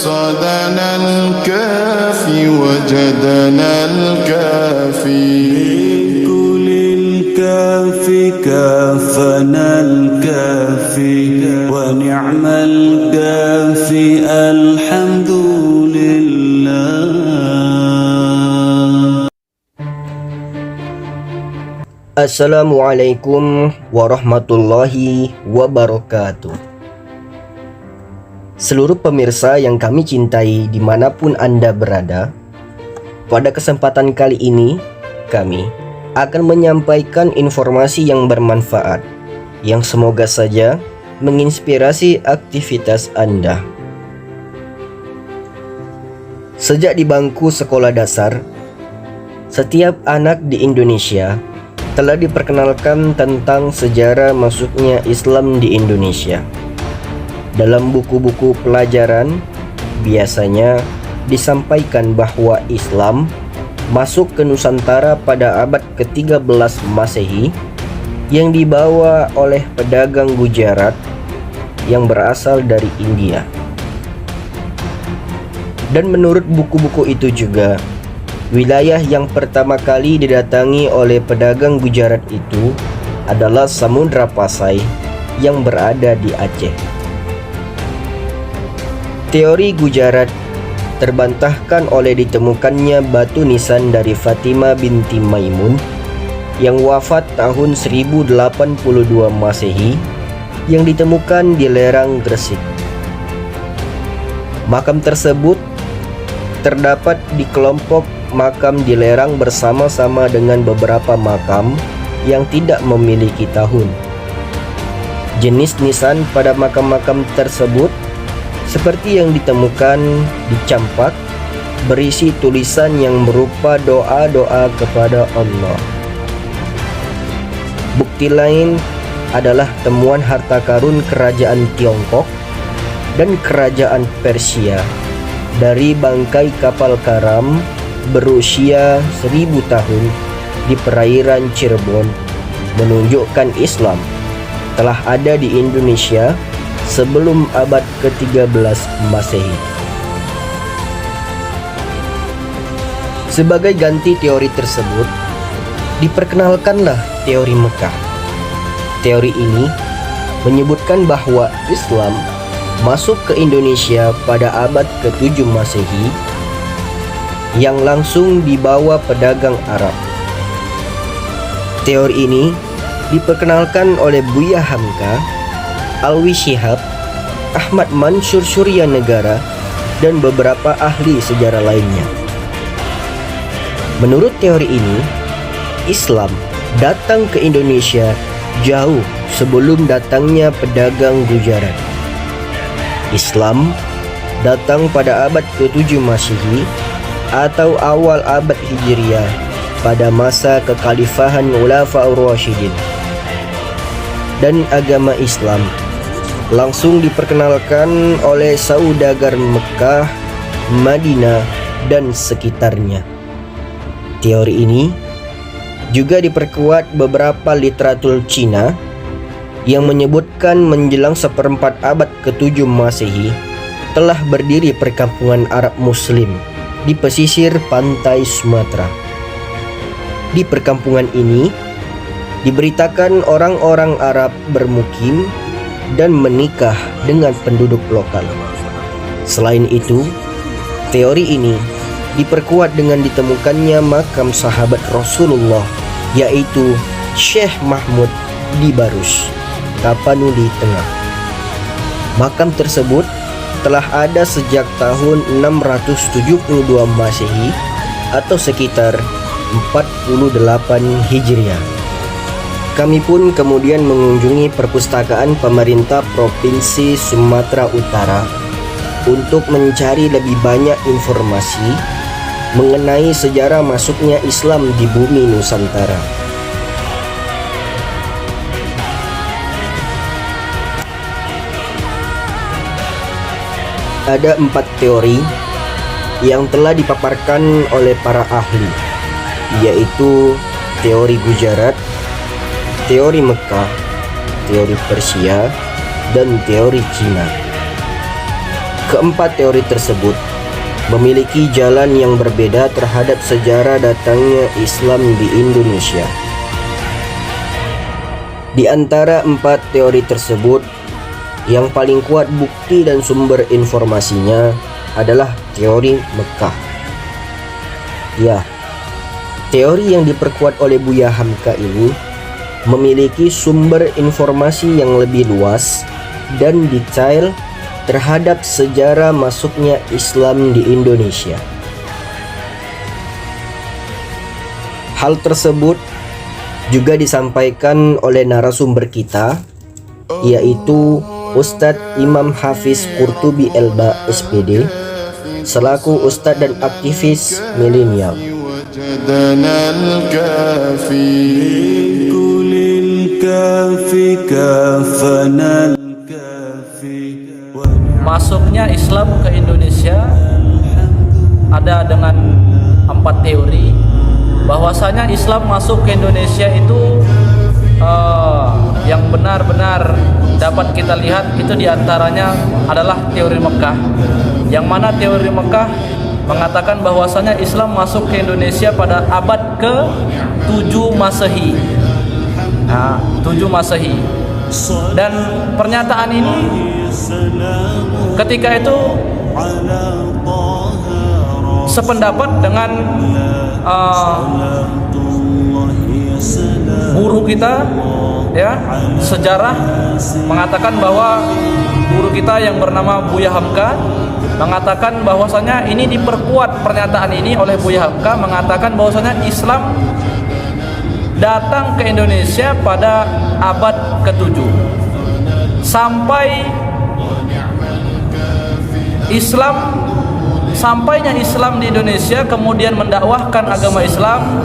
قصدنا الكافي وجدنا الكافي بكل الكافي كافنا الكافي ونعم الكافي الحمد لله. Assalamualaikum warahmatullahi wabarakatuh. Seluruh pemirsa yang kami cintai dimanapun Anda berada, pada kesempatan kali ini kami akan menyampaikan informasi yang bermanfaat yang semoga saja menginspirasi aktivitas Anda. Sejak di bangku sekolah dasar, setiap anak di Indonesia telah diperkenalkan tentang sejarah masuknya Islam di Indonesia. Dalam buku-buku pelajaran, biasanya disampaikan bahwa Islam masuk ke Nusantara pada abad ke-13 Masehi yang dibawa oleh pedagang Gujarat yang berasal dari India. Dan menurut buku-buku itu juga, wilayah yang pertama kali didatangi oleh pedagang Gujarat itu adalah Samudra Pasai yang berada di Aceh. Teori Gujarat terbantahkan oleh ditemukannya batu nisan dari Fatimah binti Maimun yang wafat tahun 1082 Masehi yang ditemukan di lerang Gresik. Makam tersebut terdapat di kelompok makam di lerang bersama-sama dengan beberapa makam yang tidak memiliki tahun. Jenis nisan pada makam-makam tersebut seperti yang ditemukan di Campak berisi tulisan yang berupa doa-doa kepada Allah. Bukti lain adalah temuan harta karun kerajaan Tiongkok dan kerajaan Persia dari bangkai kapal karam berusia 1000 tahun di perairan Cirebon, menunjukkan Islam telah ada di Indonesia sebelum abad ke-13 Masehi. Sebagai ganti teori tersebut, diperkenalkanlah teori Mekah. Teori ini menyebutkan bahwa Islam masuk ke Indonesia pada abad ke-7 Masehi yang langsung dibawa pedagang Arab. Teori ini diperkenalkan oleh Buya Hamka, Alwi Shihab, Ahmad Mansur Surya Negara, dan beberapa ahli sejarah lainnya. Menurut teori ini, Islam datang ke Indonesia jauh sebelum datangnya pedagang Gujarat. Islam datang pada abad ke-7 Masehi atau awal abad Hijriah pada masa kekhalifahan Khulafaur Rasyidin. Dan agama Islam langsung diperkenalkan oleh saudagar Mekah, Madinah, dan sekitarnya. Teori ini juga diperkuat beberapa literatur Cina yang menyebutkan menjelang seperempat abad ke-7 Masehi telah berdiri perkampungan Arab Muslim di pesisir pantai Sumatera. Di perkampungan ini diberitakan orang-orang Arab bermukim dan menikah dengan penduduk lokal. Selain itu, teori ini diperkuat dengan ditemukannya makam sahabat Rasulullah, yaitu Syekh Mahmud di Barus, Tapanuli Tengah. Makam tersebut telah ada sejak tahun 672 Masehi atau sekitar 48 Hijriah. Kami pun kemudian mengunjungi perpustakaan pemerintah Provinsi Sumatera Utara untuk mencari lebih banyak informasi mengenai sejarah masuknya Islam di bumi Nusantara. Ada 4 teori yang telah dipaparkan oleh para ahli, yaitu teori Gujarat, teori Mekah, teori Persia, dan teori Cina. Keempat teori tersebut memiliki jalan yang berbeda terhadap sejarah datangnya Islam di Indonesia. Di antara empat teori tersebut, yang paling kuat bukti dan sumber informasinya adalah teori Mekah. Ya, teori yang diperkuat oleh Buya Hamka ini memiliki sumber informasi yang lebih luas dan detail terhadap sejarah masuknya Islam di Indonesia. Hal tersebut juga disampaikan oleh narasumber kita, yaitu Ustadz Imam Hafiz Qurtubi Elba SPD, selaku Ustadz dan aktivis milenial. Masuknya Islam ke Indonesia ada dengan 4 teori. Bahwasanya Islam masuk ke Indonesia itu yang benar-benar dapat kita lihat itu diantaranya adalah teori Mekah, yang mana teori Mekah mengatakan bahwasanya Islam masuk ke Indonesia pada abad ke-7 Masehi. Nah, 7 Masehi. Dan pernyataan ini ketika itu sependapat dengan guru kita, ya, sejarah mengatakan bahwa guru kita yang bernama Buya Hamka mengatakan bahwasanya ini diperkuat pernyataan ini oleh Buya Hamka, mengatakan bahwasanya Islam datang ke Indonesia pada abad ke-7 sampainya Islam di Indonesia, kemudian mendakwahkan agama Islam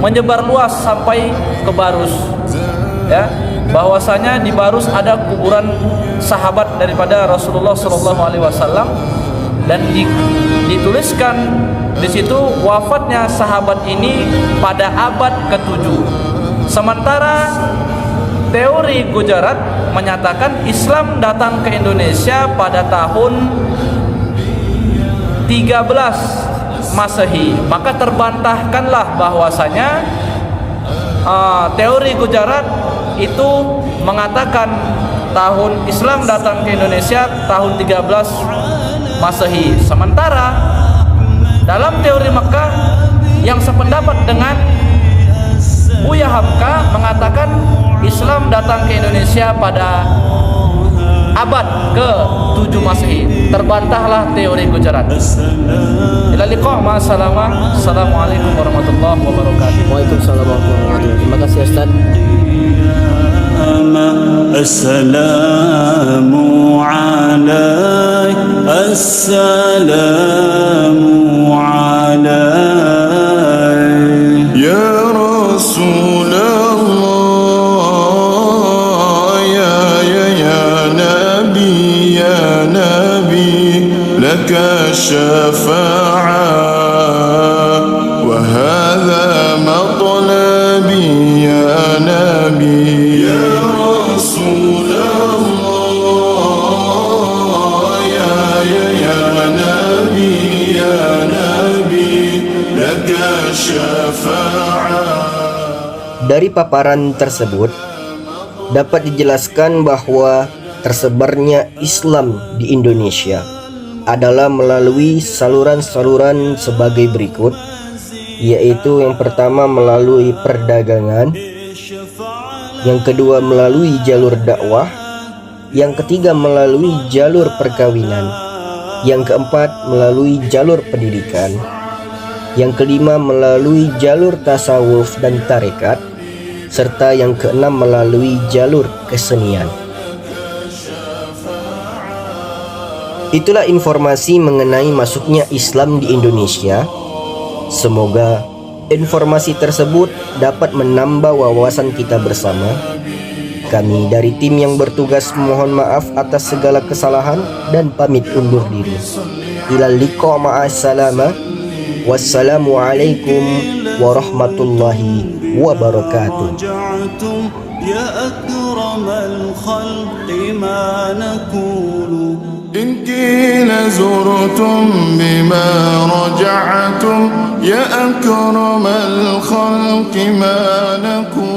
menyebar luas sampai ke Barus, ya, bahwasanya di Barus ada kuburan sahabat daripada Rasulullah SAW, dan dituliskan di situ wafatnya sahabat ini pada abad ke-7. Sementara teori Gujarat menyatakan Islam datang ke Indonesia pada tahun 13 Masehi. Maka terbantahkanlah bahwasanya teori Gujarat itu mengatakan tahun Islam datang ke Indonesia tahun 13 Masehi. Sementara dalam teori Mekah yang sependapat dengan Buya Hamka mengatakan Islam datang ke Indonesia pada abad ke-7 Masehi. Terbantahlah teori Gujarat. Ila liqa ma salama. Assalamualaikum warahmatullahi wabarakatuh. Waalaikumsalam warahmatullahi wabarakatuh. Terima kasih Ustaz. Assalamu alaik, assalamu alaik ya Rasulullah, ya Nabi, laka syafa'ah wa hadha matlabi ya Nabi, ya Rasulullah, ya Nabi, laka syafa'ah. Dari paparan tersebut dapat dijelaskan bahwa tersebarnya Islam di Indonesia adalah melalui saluran-saluran sebagai berikut, yaitu yang pertama melalui perdagangan, yang kedua melalui jalur dakwah, yang ketiga melalui jalur perkawinan, yang keempat melalui jalur pendidikan, yang kelima melalui jalur tasawuf dan tarekat, serta yang keenam melalui jalur kesenian. Itulah informasi mengenai masuknya Islam di Indonesia. Semoga informasi tersebut dapat menambah wawasan kita bersama. Kami dari tim yang bertugas mohon maaf atas segala kesalahan dan pamit undur diri. Ilal liqa ma'as salama. Wassalamualaikum warahmatullahi wabarakatuh. رجعتم يا أكرم الخلق ما نقول إن قيل زرتم بما رجعتم يا أكرم الخلق ما نكون